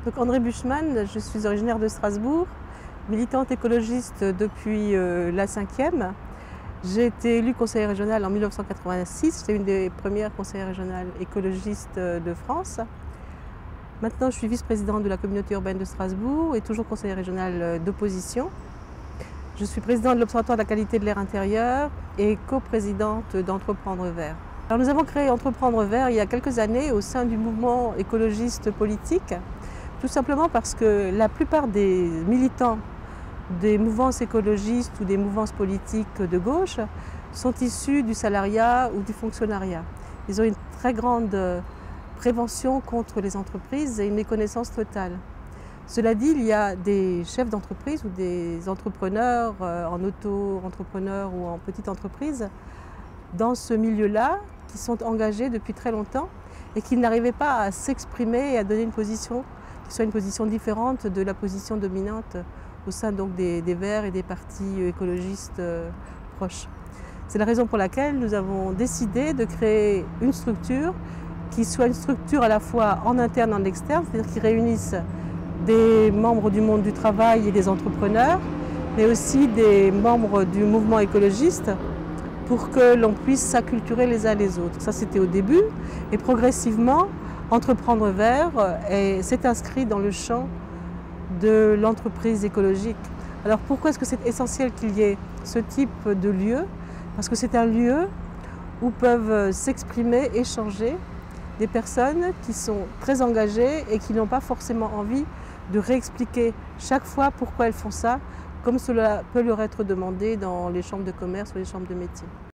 Donc André Buchmann, je suis originaire de Strasbourg, militante écologiste depuis la 5e. J'ai été élue conseillère régionale en 1986, j'étais une des premières conseillères régionales écologistes de France. Maintenant, je suis vice-présidente de la communauté urbaine de Strasbourg et toujours conseillère régionale d'opposition. Je suis présidente de l'Observatoire de la qualité de l'air intérieur et coprésidente d'Entreprendre Vert. Alors, nous avons créé Entreprendre Vert il y a quelques années au sein du mouvement écologiste politique, tout simplement parce que la plupart des militants des mouvances écologistes ou des mouvances politiques de gauche sont issus du salariat ou du fonctionnariat. Ils ont une très grande prévention contre les entreprises et une méconnaissance totale. Cela dit, il y a des chefs d'entreprise ou des entrepreneurs en auto-entrepreneur ou en petite entreprise dans ce milieu-là qui sont engagés depuis très longtemps et qui n'arrivaient pas à s'exprimer et à donner une position qui soit une position différente de la position dominante au sein donc des Verts et des partis écologistes proches. C'est la raison pour laquelle nous avons décidé de créer une structure qui soit une structure à la fois en interne et en externe, c'est-à-dire qui réunisse des membres du monde du travail et des entrepreneurs, mais aussi des membres du mouvement écologiste pour que l'on puisse s'acculturer les uns les autres. Ça, c'était au début, et progressivement, Entreprendre Vert s'est inscrit dans le champ de l'entreprise écologique. Alors pourquoi est-ce que c'est essentiel qu'il y ait ce type de lieu? Parce que c'est un lieu où peuvent s'exprimer, échanger des personnes qui sont très engagées et qui n'ont pas forcément envie de réexpliquer chaque fois pourquoi elles font ça, comme cela peut leur être demandé dans les chambres de commerce ou les chambres de métier.